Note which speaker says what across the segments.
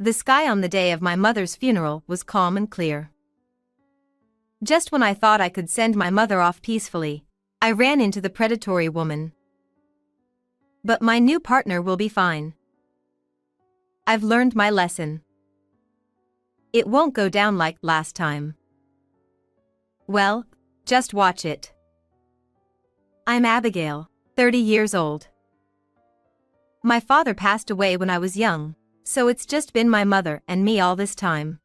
Speaker 1: The sky on the day of my mother's funeral was calm and clear. Just when I thought I could send my mother off peacefully, I ran into the predatory woman. But my new partner will be fine. I've learned my lesson. It won't go down like last time. Well, just watch it. I'm Abigail, 30 years old. My father passed away when I was young, so it's just been my mother and me all this time.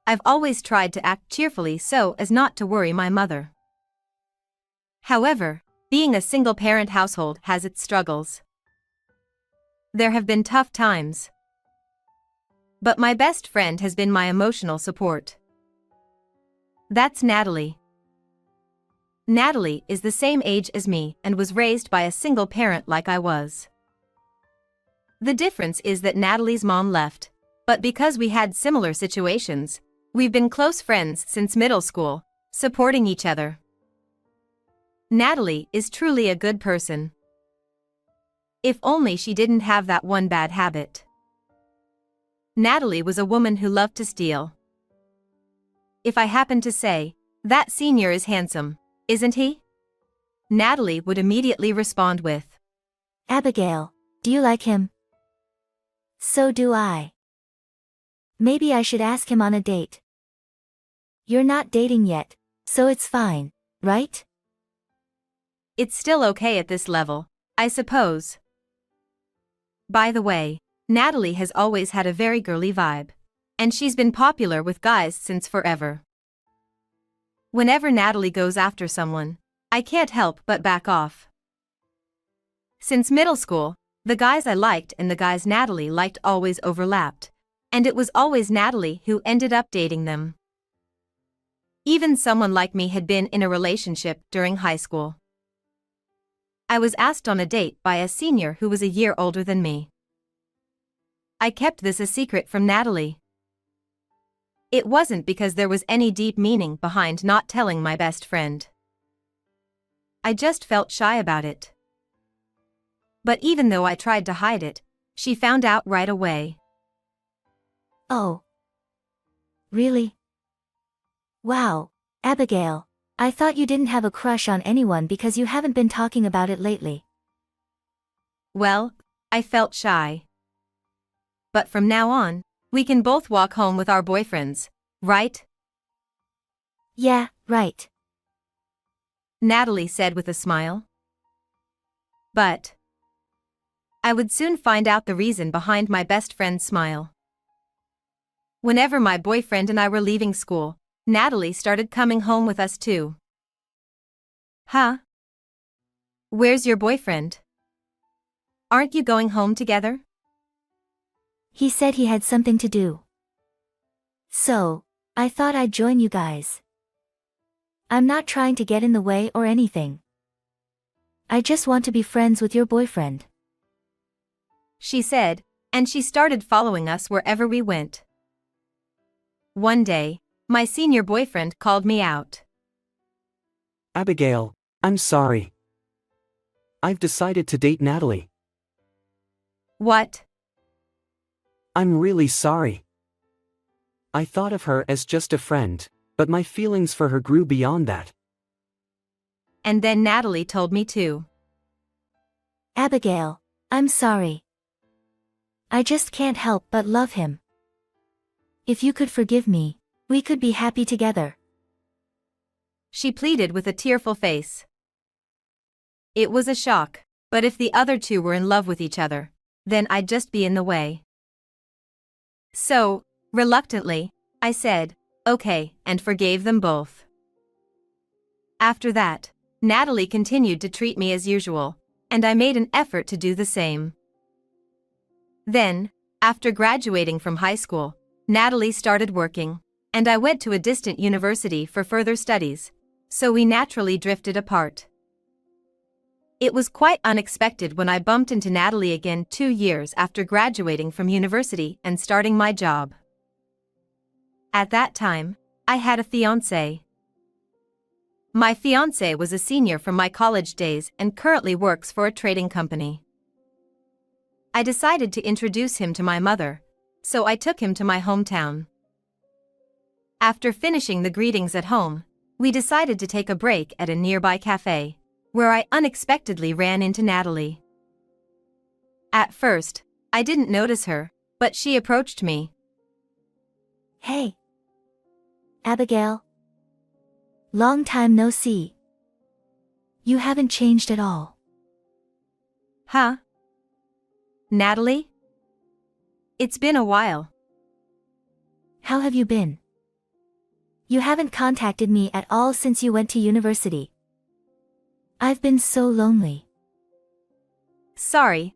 Speaker 1: I've always tried to act cheerfully so as not to worry my mother. However, being a single-parent household has its struggles. There have been tough times. But my best friend has been my emotional support. That's Natalie. Natalie is the same age as me and was raised by a single parent like I was. The difference is that Natalie's mom left, but because we had similar situations, we've been close friends since middle school, supporting each other. Natalie is truly a good person. If only she didn't have that one bad habit. Natalie was a woman who loved to steal. If I happened to say, "That senior is handsome, isn't he?" Natalie would immediately respond with,
Speaker 2: Abigail, do you like him? So do I. Maybe I should ask him on a date. You're not dating yet, so it's fine, right?
Speaker 1: It's still okay at this level, I suppose. By the way, Natalie has always had a very girly vibe, and she's been popular with guys since forever. Whenever Natalie goes after someone, I can't help but back off. Since middle school, the guys I liked and the guys Natalie liked always overlapped, and it was always Natalie who ended up dating them. Even someone like me had been in a relationship during high school. I was asked on a date by a senior who was a year older than me. I kept this a secret from Natalie. It wasn't because there was any deep meaning behind not telling my best friend. I just felt shy about it. But even though I tried to hide it, she found out right away.
Speaker 2: Oh. Really? Wow, Abigail, I thought you didn't have a crush on anyone because you haven't been talking about it lately.
Speaker 1: Well, I felt shy. But from now on, we can both walk home with our boyfriends, right?
Speaker 2: Yeah, right.
Speaker 1: Natalie said with a smile. But I would soon find out the reason behind my best friend's smile. Whenever my boyfriend and I were leaving school, Natalie started coming home with us too. Huh? Where's your boyfriend? Aren't you going home together?
Speaker 2: He said he had something to do. So, I thought I'd join you guys. I'm not trying to get in the way or anything. I just want to be friends with your boyfriend.
Speaker 1: She said, and she started following us wherever we went. One day, my senior boyfriend called me out.
Speaker 3: Abigail, I'm sorry. I've decided to date Natalie.
Speaker 1: What?
Speaker 3: I'm really sorry. I thought of her as just a friend, but my feelings for her grew beyond that.
Speaker 1: And then Natalie told me too.
Speaker 2: Abigail, I'm sorry. I just can't help but love him. If you could forgive me, we could be happy together.
Speaker 1: She pleaded with a tearful face. It was a shock, but if the other two were in love with each other, then I'd just be in the way. So, reluctantly, I said, okay, and forgave them both. After that, Natalie continued to treat me as usual, and I made an effort to do the same. Then, after graduating from high school, Natalie started working, and I went to a distant university for further studies, so we naturally drifted apart. It was quite unexpected when I bumped into Natalie again 2 years after graduating from university and starting my job. At that time, I had a fiancé. My fiancé was a senior from my college days and currently works for a trading company. I decided to introduce him to my mother, so I took him to my hometown. After finishing the greetings at home, we decided to take a break at a nearby cafe, where I unexpectedly ran into Natalie. At first, I didn't notice her, but she approached me.
Speaker 2: Hey. Abigail. Long time no see. You haven't changed at all.
Speaker 1: Huh? Natalie? It's been a while.
Speaker 2: How have you been? You haven't contacted me at all since you went to university. I've been so lonely.
Speaker 1: Sorry,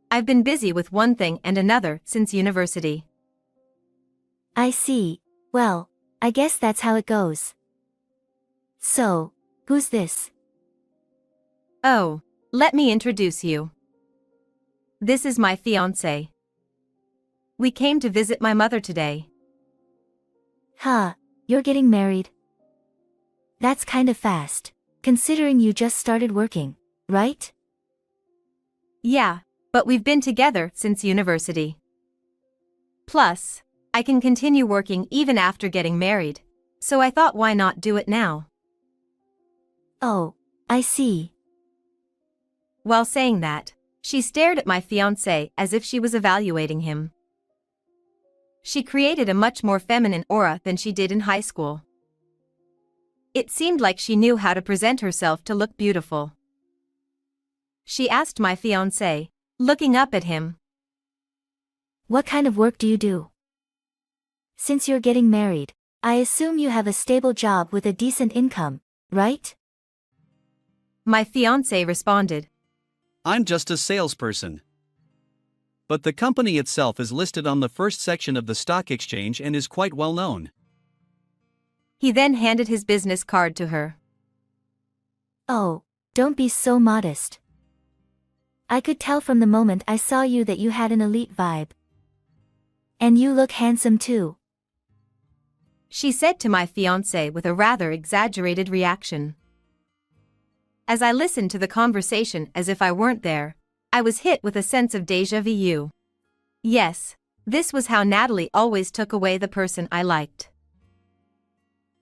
Speaker 1: I've been busy with one thing and another since university.
Speaker 2: I see. Well, I guess that's how it goes. So, who's this?
Speaker 1: Oh, let me introduce you. This is my fiancé. We came to visit my mother today.
Speaker 2: Huh, you're getting married? That's kind of fast, considering you just started working, right?
Speaker 1: Yeah, but we've been together since university. Plus, I can continue working even after getting married, so I thought why not do it now?
Speaker 2: Oh, I see.
Speaker 1: While saying that, she stared at my fiancé as if she was evaluating him. She created a much more feminine aura than she did in high school. It seemed like she knew how to present herself to look beautiful. She asked my fiancé, looking up at him.
Speaker 2: What kind of work do you do? Since you're getting married, I assume you have a stable job with a decent income, right?
Speaker 1: My fiancé responded.
Speaker 4: I'm just a salesperson. But the company itself is listed on the first section of the stock exchange and is quite well known.
Speaker 1: He then handed his business card to her.
Speaker 2: Oh, don't be so modest. I could tell from the moment I saw you that you had an elite vibe. And you look handsome too.
Speaker 1: She said to my fiancé with a rather exaggerated reaction. As I listened to the conversation as if I weren't there, I was hit with a sense of déjà vu. Yes, this was how Natalie always took away the person I liked.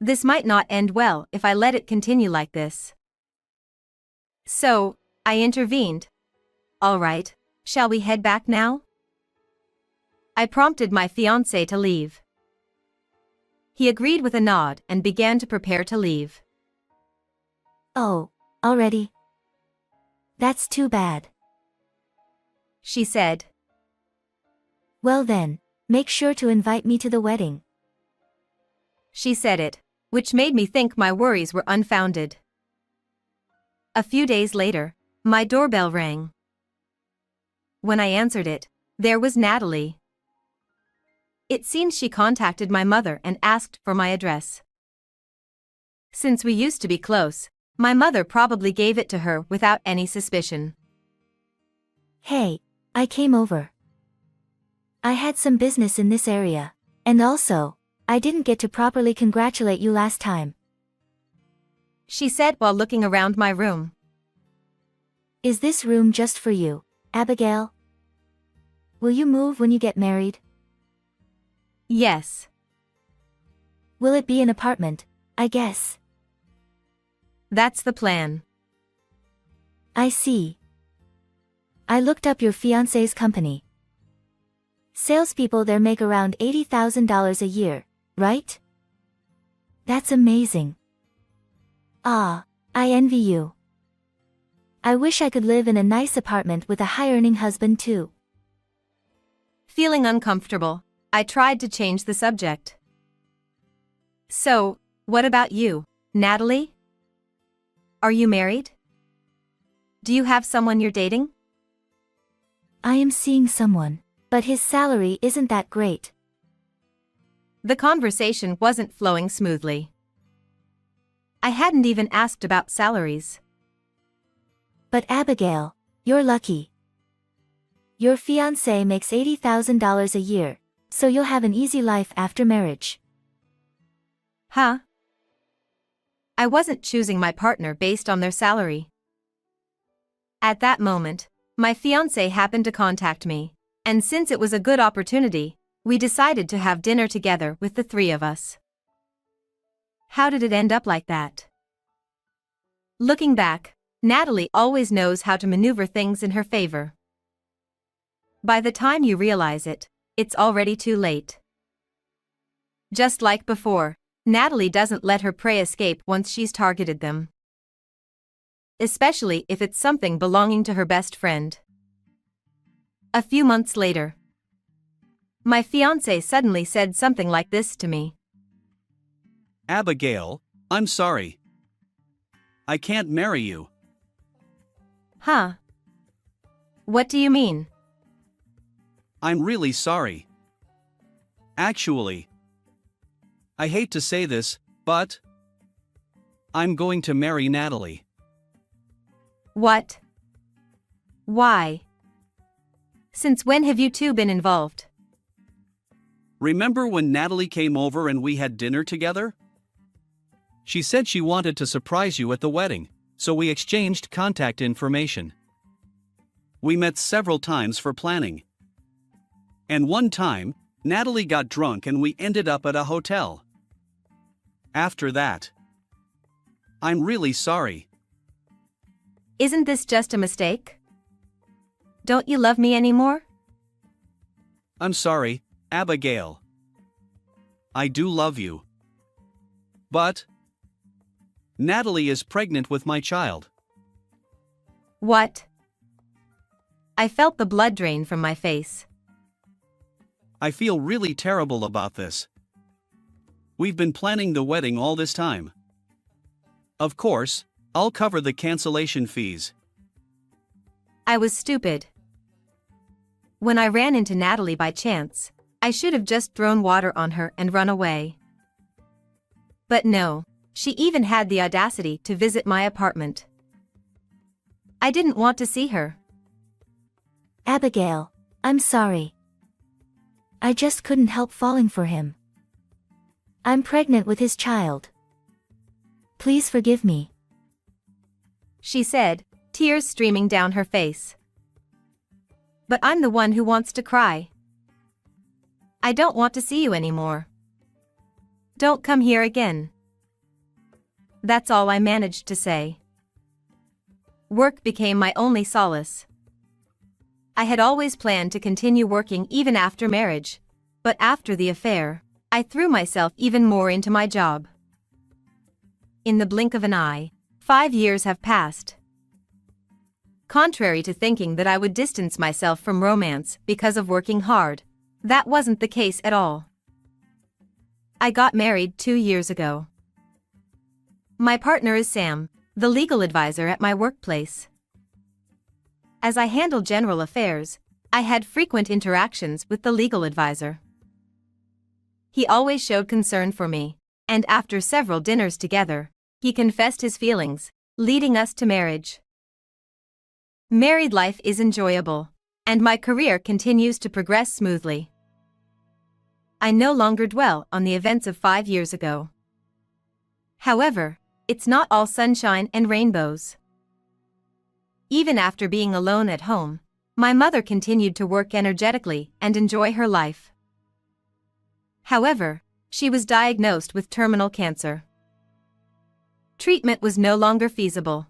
Speaker 1: This might not end well if I let it continue like this. So, I intervened. All right, shall we head back now? I prompted my fiancé to leave. He agreed with a nod and began to prepare to leave.
Speaker 2: Oh, already? That's too bad.
Speaker 1: She said.
Speaker 2: Well then, make sure to invite me to the wedding.
Speaker 1: She said it, which made me think my worries were unfounded. A few days later, my doorbell rang. When I answered it, there was Natalie. It seems she contacted my mother and asked for my address. Since we used to be close, my mother probably gave it to her without any suspicion.
Speaker 2: Hey, I came over. I had some business in this area, and also, I didn't get to properly congratulate you last time.
Speaker 1: She said while looking around my room.
Speaker 2: Is this room just for you, Abigail? Will you move when you get married?
Speaker 1: Yes.
Speaker 2: Will it be an apartment, I guess?
Speaker 1: That's the plan.
Speaker 2: I see. I looked up your fiancé's company. Salespeople there make around $80,000 a year, right? That's amazing. Ah, I envy you. I wish I could live in a nice apartment with a high-earning husband too.
Speaker 1: Feeling uncomfortable, I tried to change the subject. So, what about you, Natalie? Are you married? Do you have someone you're dating?
Speaker 2: I am seeing someone, but his salary isn't that great.
Speaker 1: The conversation wasn't flowing smoothly. I hadn't even asked about salaries.
Speaker 2: But Abigail, you're lucky. Your fiancé makes $80,000 a year, so you'll have an easy life after marriage.
Speaker 1: Huh? I wasn't choosing my partner based on their salary. At that moment, my fiancé happened to contact me, And since it was a good opportunity, we decided to have dinner together with the three of us. How did it end up like that? Looking back, Natalie always knows how to maneuver things in her favor. By the time you realize it, it's already too late. Just like before, Natalie doesn't let her prey escape once she's targeted them. Especially if it's something belonging to her best friend. A few months later, my fiancé suddenly said something like this to me.
Speaker 4: Abigail, I'm sorry. I can't marry you.
Speaker 1: Huh? What do you mean?
Speaker 4: I'm really sorry. Actually, I hate to say this, but I'm going to marry Natalie.
Speaker 1: What? Why? Since when have you two been involved?
Speaker 4: Remember when Natalie came over and we had dinner together? She said she wanted to surprise you at the wedding, so we exchanged contact information. We met several times for planning. And one time, Natalie got drunk and we ended up at a hotel. After that, I'm really sorry.
Speaker 1: Isn't this just a mistake? Don't you love me anymore?
Speaker 4: I'm sorry, Abigail. I do love you. But Natalie is pregnant with my child.
Speaker 1: What? I felt the blood drain from my face.
Speaker 4: I feel really terrible about this. We've been planning the wedding all this time. Of course, I'll cover the cancellation fees.
Speaker 1: I was stupid. When I ran into Natalie by chance, I should have just thrown water on her and run away. But no, she even had the audacity to visit my apartment. I didn't want to see her.
Speaker 2: Abigail, I'm sorry. I just couldn't help falling for him. I'm pregnant with his child. Please forgive me.
Speaker 1: She said, tears streaming down her face. But I'm the one who wants to cry. I don't want to see you anymore. Don't come here again. That's all I managed to say. Work became my only solace. I had always planned to continue working even after marriage, but after the affair, I threw myself even more into my job. In the blink of an eye, 5 years have passed. Contrary to thinking that I would distance myself from romance because of working hard, that wasn't the case at all. I got married 2 years ago. My partner is Sam, the legal advisor at my workplace. As I handled general affairs, I had frequent interactions with the legal advisor. He always showed concern for me, and after several dinners together, he confessed his feelings, leading us to marriage. Married life is enjoyable, and my career continues to progress smoothly. I no longer dwell on the events of 5 years ago. However, it's not all sunshine and rainbows. Even after being alone at home, my mother continued to work energetically and enjoy her life. However, she was diagnosed with terminal cancer. Treatment was no longer feasible.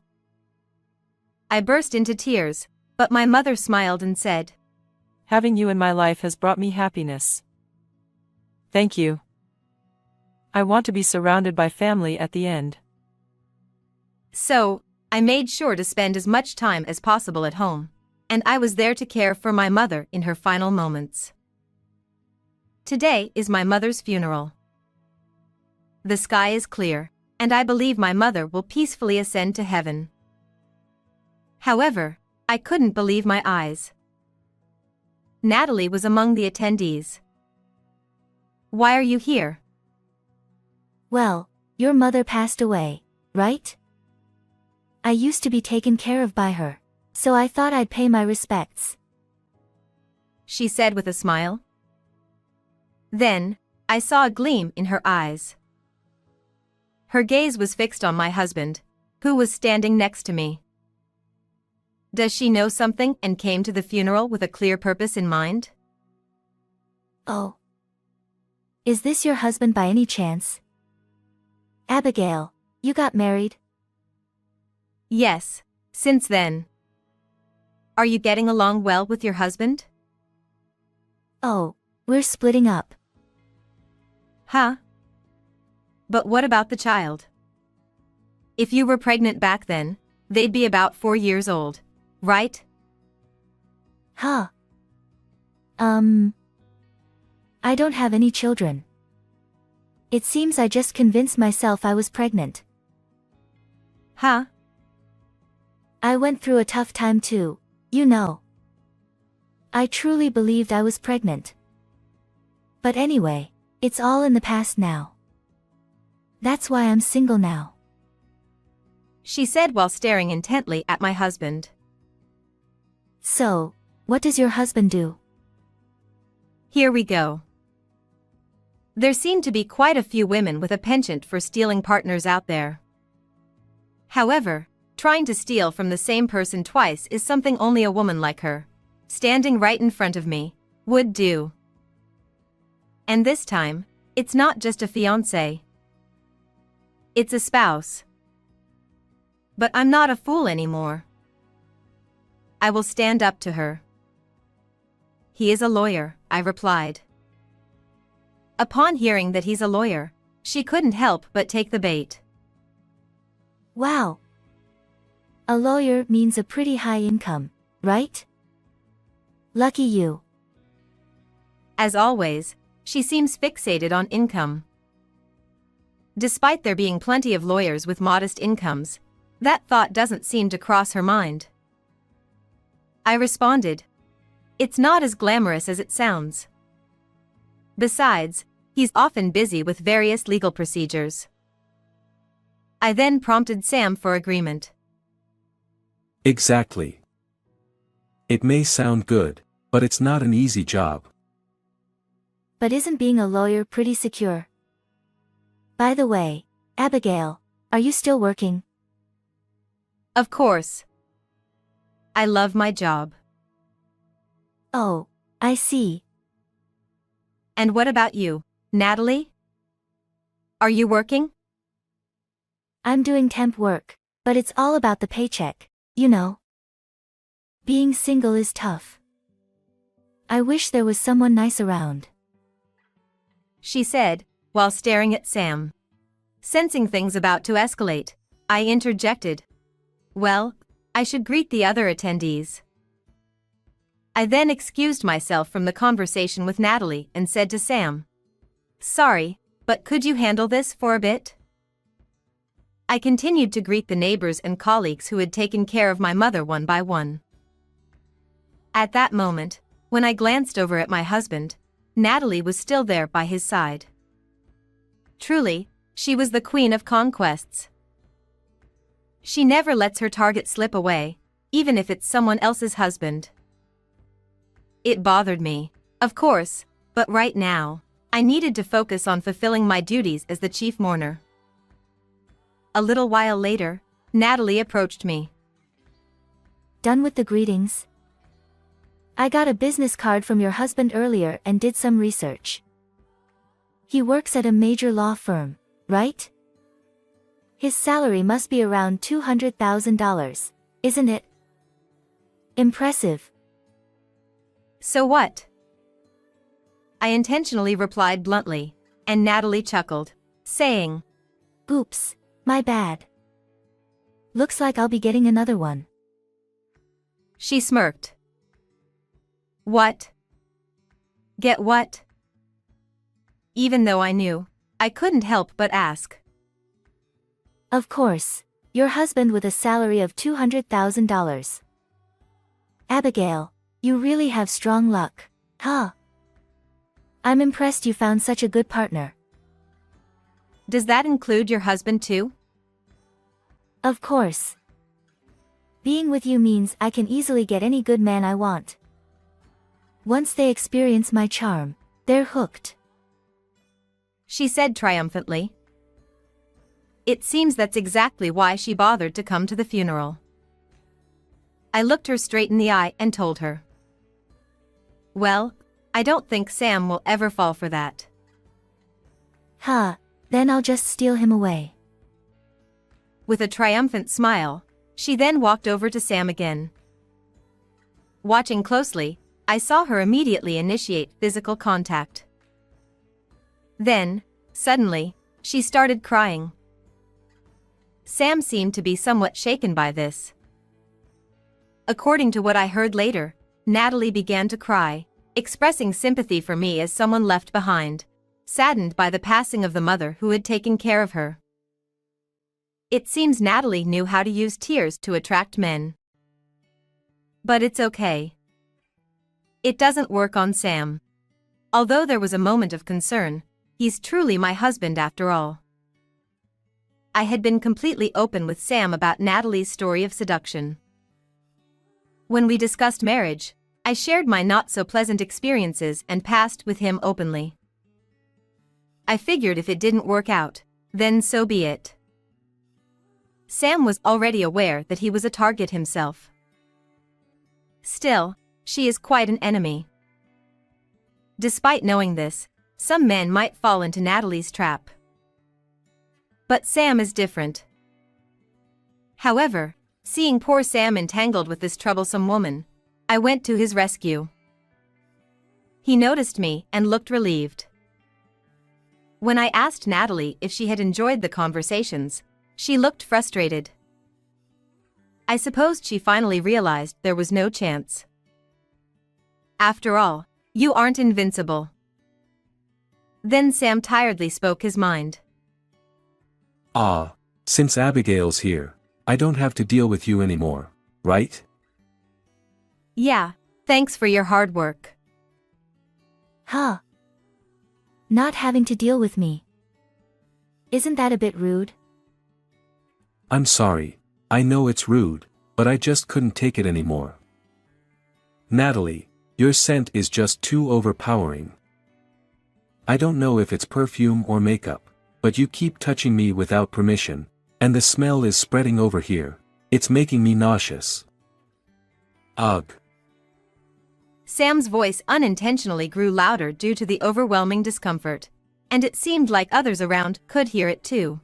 Speaker 1: I burst into tears, but my mother smiled and said,
Speaker 5: "Having you in my life has brought me happiness. Thank you. I want to be surrounded by family at the end."
Speaker 1: So, I made sure to spend as much time as possible at home, and I was there to care for my mother in her final moments. Today is my mother's funeral. The sky is clear, and I believe my mother will peacefully ascend to heaven. However, I couldn't believe my eyes. Natalie was among the attendees. "Why are you here?"
Speaker 2: Well, your mother passed away, right? I used to be taken care of by her, so I thought I'd pay my respects,
Speaker 1: she said with a smile. Then, I saw a gleam in her eyes. Her gaze was fixed on my husband, who was standing next to me. Does she know something and came to the funeral with a clear purpose in mind?
Speaker 2: Oh. Is this your husband by any chance? Abigail, you got married?
Speaker 1: Yes, since then. Are you getting along well with your husband?
Speaker 2: Oh, we're splitting up.
Speaker 1: Huh? But what about the child? If you were pregnant back then, they'd be about 4 years old, right?
Speaker 2: Huh. I don't have any children. It seems I just convinced myself I was pregnant.
Speaker 1: Huh?
Speaker 2: I went through a tough time too, you know. I truly believed I was pregnant. But anyway, it's all in the past now. That's why I'm single now.
Speaker 1: She said while staring intently at my husband.
Speaker 2: So, what does your husband do?
Speaker 1: Here we go. There seem to be quite a few women with a penchant for stealing partners out there. However, trying to steal from the same person twice is something only a woman like her, standing right in front of me, would do. And this time, it's not just a fiancé. It's a spouse. But I'm not a fool anymore. I will stand up to her. He is a lawyer, I replied. Upon hearing that he's a lawyer, she couldn't help but take the bait.
Speaker 2: Wow. A lawyer means a pretty high income, right? Lucky you.
Speaker 1: As always, she seems fixated on income. Despite there being plenty of lawyers with modest incomes, that thought doesn't seem to cross her mind. I responded, "It's not as glamorous as it sounds. Besides, he's often busy with various legal procedures." I then prompted Sam for agreement.
Speaker 6: Exactly. It may sound good, but it's not an easy job.
Speaker 2: But isn't being a lawyer pretty secure? By the way, Abigail, are you still working?
Speaker 1: Of course. I love my job.
Speaker 2: Oh, I see.
Speaker 1: And what about you, Natalie? Are you working?
Speaker 2: I'm doing temp work, but it's all about the paycheck, you know. Being single is tough. I wish there was someone nice around.
Speaker 1: She said, while staring at Sam. Sensing things about to escalate, I interjected. Well, I should greet the other attendees. I then excused myself from the conversation with Natalie and said to Sam, "Sorry, but could you handle this for a bit?" I continued to greet the neighbors and colleagues who had taken care of my mother one by one. At that moment, when I glanced over at my husband, Natalie was still there by his side. Truly, she was the queen of conquests. She never lets her target slip away, even if it's someone else's husband. It bothered me, of course, but right now, I needed to focus on fulfilling my duties as the chief mourner. A little while later, Natalie approached me.
Speaker 2: Done with the greetings? I got a business card from your husband earlier and did some research. He works at a major law firm, right? His salary must be around $200,000, isn't it? Impressive.
Speaker 1: So what? I intentionally replied bluntly, and Natalie chuckled, saying,
Speaker 2: Oops, my bad. Looks like I'll be getting another one.
Speaker 1: She smirked. What? Get what? Even though I knew, I couldn't help but ask.
Speaker 2: Of course, your husband with a salary of $200,000. Abigail, you really have strong luck, huh? I'm impressed you found such a good partner.
Speaker 1: Does that include your husband too?
Speaker 2: Of course. Being with you means I can easily get any good man I want. Once they experience my charm, they're hooked.
Speaker 1: She said triumphantly. It seems that's exactly why she bothered to come to the funeral. I looked her straight in the eye and told her. Well, I don't think Sam will ever fall for that.
Speaker 2: Then I'll just steal him away.
Speaker 1: With a triumphant smile, she then walked over to Sam again. Watching closely, I saw her immediately initiate physical contact. Then, suddenly, she started crying. Sam seemed to be somewhat shaken by this. According to what I heard later, Natalie began to cry, expressing sympathy for me as someone left behind, saddened by the passing of the mother who had taken care of her. It seems Natalie knew how to use tears to attract men. But it's okay. It doesn't work on Sam. Although there was a moment of concern, he's truly my husband after all. I had been completely open with Sam about Natalie's story of seduction. When we discussed marriage, I shared my not-so-pleasant experiences and past with him openly. I figured if it didn't work out, then so be it. Sam was already aware that he was a target himself. Still, she is quite an enemy. Despite knowing this, some men might fall into Natalie's trap. But Sam is different. However, seeing poor Sam entangled with this troublesome woman, I went to his rescue. He noticed me and looked relieved. When I asked Natalie if she had enjoyed the conversations, she looked frustrated. I supposed she finally realized there was no chance. After all, you aren't invincible. Then Sam tiredly spoke his mind.
Speaker 6: Since Abigail's here, I don't have to deal with you anymore, right?
Speaker 1: Yeah, thanks for your hard work.
Speaker 2: Not having to deal with me. Isn't that a bit rude?
Speaker 6: I'm sorry, I know it's rude, but I just couldn't take it anymore. Natalie, your scent is just too overpowering. I don't know if it's perfume or makeup, but you keep touching me without permission, and the smell is spreading over here. It's making me nauseous. Ugh.
Speaker 1: Sam's voice unintentionally grew louder due to the overwhelming discomfort, and it seemed like others around could hear it too.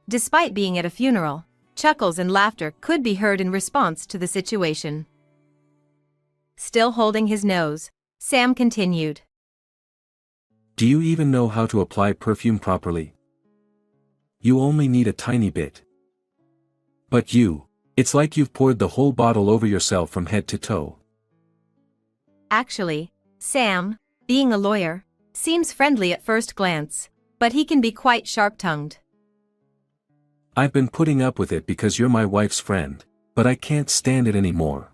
Speaker 1: Despite being at a funeral, chuckles and laughter could be heard in response to the situation. Still holding his nose, Sam continued.
Speaker 6: Do you even know how to apply perfume properly? You only need a tiny bit. But it's like you've poured the whole bottle over yourself from head to toe.
Speaker 1: Actually, Sam, being a lawyer, seems friendly at first glance, but he can be quite sharp-tongued.
Speaker 6: I've been putting up with it because you're my wife's friend, but I can't stand it anymore.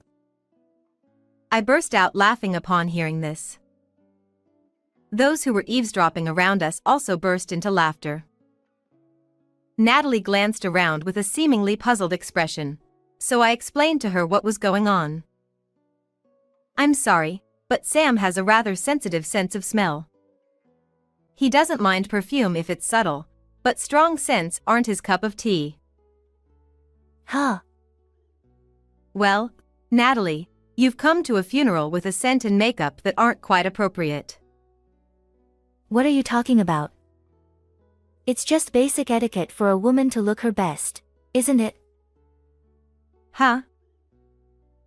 Speaker 1: I burst out laughing upon hearing this. Those who were eavesdropping around us also burst into laughter. Natalie glanced around with a seemingly puzzled expression, so I explained to her what was going on. I'm sorry, but Sam has a rather sensitive sense of smell. He doesn't mind perfume if it's subtle, but strong scents aren't his cup of tea. Well, Natalie, you've come to a funeral with a scent and makeup that aren't quite appropriate.
Speaker 2: What are you talking about? It's just basic etiquette for a woman to look her best, isn't it?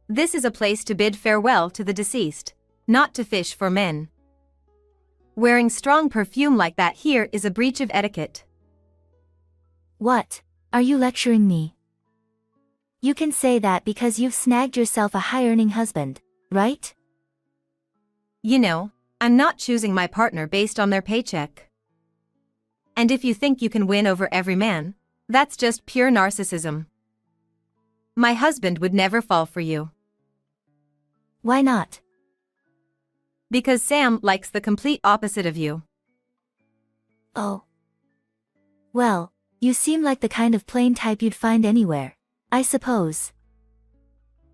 Speaker 1: This is a place to bid farewell to the deceased, not to fish for men. Wearing strong perfume like that here is a breach of etiquette.
Speaker 2: What? Are you lecturing me? You can say that because you've snagged yourself a high-earning husband, right?
Speaker 1: You know, I'm not choosing my partner based on their paycheck. And if you think you can win over every man, that's just pure narcissism. My husband would never fall for you.
Speaker 2: Why not?
Speaker 1: Because Sam likes the complete opposite of you.
Speaker 2: Oh. Well, you seem like the kind of plain type you'd find anywhere, I suppose.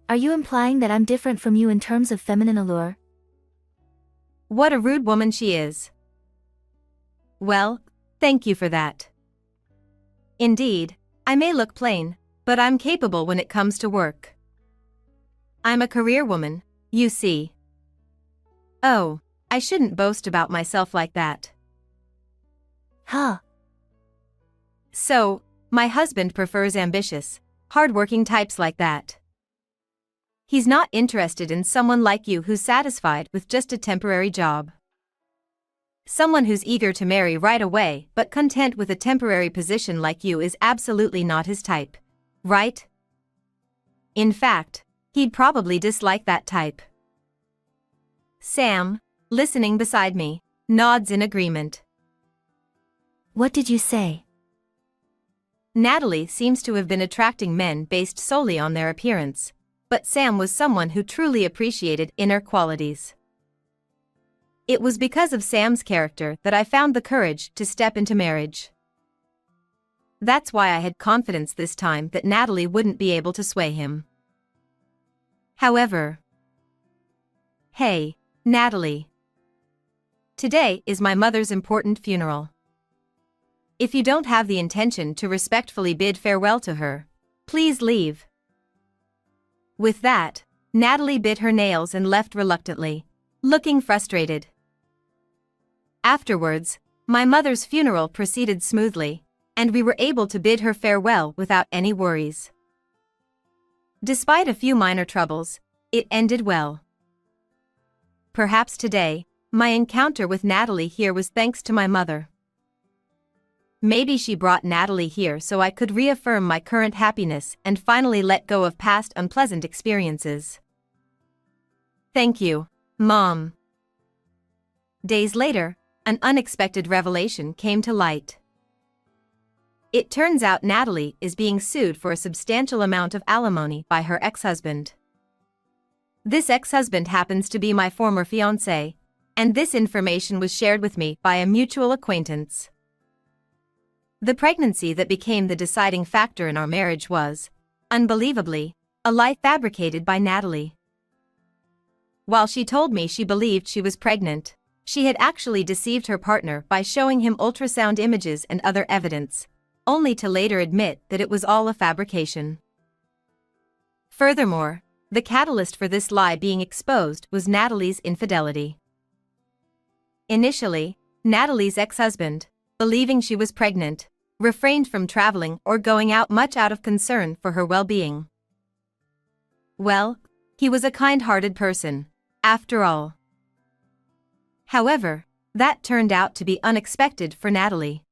Speaker 2: Are you implying that I'm different from you in terms of feminine allure?
Speaker 1: What a rude woman she is. Well, thank you for that. Indeed, I may look plain, but I'm capable when it comes to work. I'm a career woman, you see. Oh, I shouldn't boast about myself like that.
Speaker 2: Huh.
Speaker 1: So, my husband prefers ambitious, hardworking types like that. He's not interested in someone like you who's satisfied with just a temporary job. Someone who's eager to marry right away but content with a temporary position like you is absolutely not his type, right? In fact, he'd probably dislike that type. Sam, listening beside me, nods in agreement.
Speaker 2: What did you say?
Speaker 1: Natalie seems to have been attracting men based solely on their appearance, but Sam was someone who truly appreciated inner qualities. It was because of Sam's character that I found the courage to step into marriage. That's why I had confidence this time that Natalie wouldn't be able to sway him. However, hey, Natalie. Today is my mother's important funeral. If you don't have the intention to respectfully bid farewell to her, please leave. With that, Natalie bit her nails and left reluctantly, looking frustrated. Afterwards, my mother's funeral proceeded smoothly, and we were able to bid her farewell without any worries. Despite a few minor troubles, it ended well. Perhaps today, my encounter with Natalie here was thanks to my mother. Maybe she brought Natalie here so I could reaffirm my current happiness and finally let go of past unpleasant experiences. Thank you, Mom. Days later, an unexpected revelation came to light. It turns out Natalie is being sued for a substantial amount of alimony by her ex-husband. This ex-husband happens to be my former fiancé, and this information was shared with me by a mutual acquaintance. The pregnancy that became the deciding factor in our marriage was, unbelievably, a lie fabricated by Natalie. While she told me she believed she was pregnant, she had actually deceived her partner by showing him ultrasound images and other evidence, only to later admit that it was all a fabrication. Furthermore, the catalyst for this lie being exposed was Natalie's infidelity. Initially, Natalie's ex-husband, believing she was pregnant, refrained from traveling or going out much out of concern for her well-being. Well, he was a kind-hearted person, after all. However, that turned out to be unexpected for Natalie.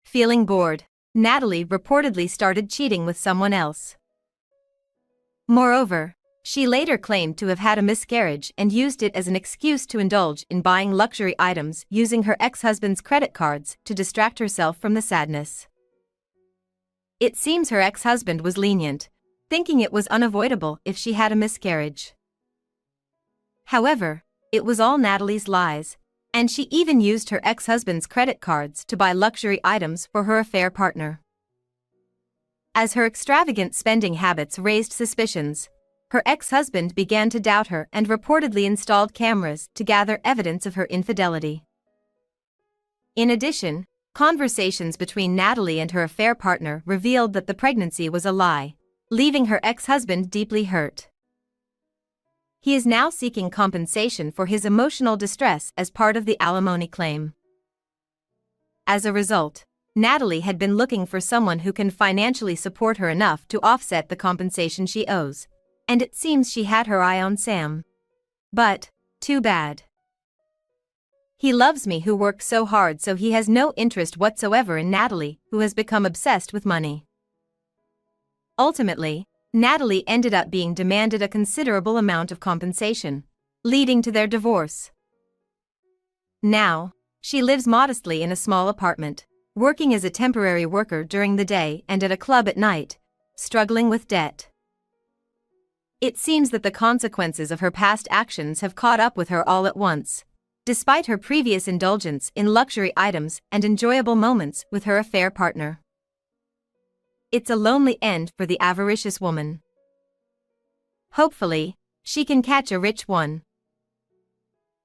Speaker 1: Feeling bored, Natalie reportedly started cheating with someone else. Moreover, she later claimed to have had a miscarriage and used it as an excuse to indulge in buying luxury items using her ex-husband's credit cards to distract herself from the sadness. It seems her ex-husband was lenient, thinking it was unavoidable if she had a miscarriage. However, it was all Natalie's lies, and she even used her ex-husband's credit cards to buy luxury items for her affair partner. As her extravagant spending habits raised suspicions, her ex-husband began to doubt her and reportedly installed cameras to gather evidence of her infidelity. In addition, conversations between Natalie and her affair partner revealed that the pregnancy was a lie, leaving her ex-husband deeply hurt. He is now seeking compensation for his emotional distress as part of the alimony claim. As a result, Natalie had been looking for someone who can financially support her enough to offset the compensation she owes, and it seems she had her eye on Sam. But, too bad. He loves me who works so hard, so he has no interest whatsoever in Natalie, who has become obsessed with money. Ultimately, Natalie ended up being demanded a considerable amount of compensation, leading to their divorce. Now, she lives modestly in a small apartment, working as a temporary worker during the day and at a club at night, struggling with debt. It seems that the consequences of her past actions have caught up with her all at once, despite her previous indulgence in luxury items and enjoyable moments with her affair partner. It's a lonely end for the avaricious woman. Hopefully, she can catch a rich one.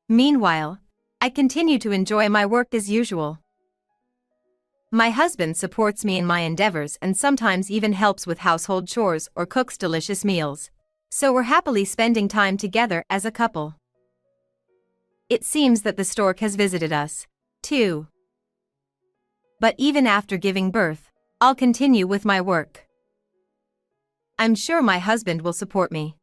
Speaker 1: Meanwhile, I continue to enjoy my work as usual. My husband supports me in my endeavors and sometimes even helps with household chores or cooks delicious meals, So we're happily spending time together as a couple. It seems that the stork has visited us, too. But even after giving birth, I'll continue with my work. I'm sure my husband will support me.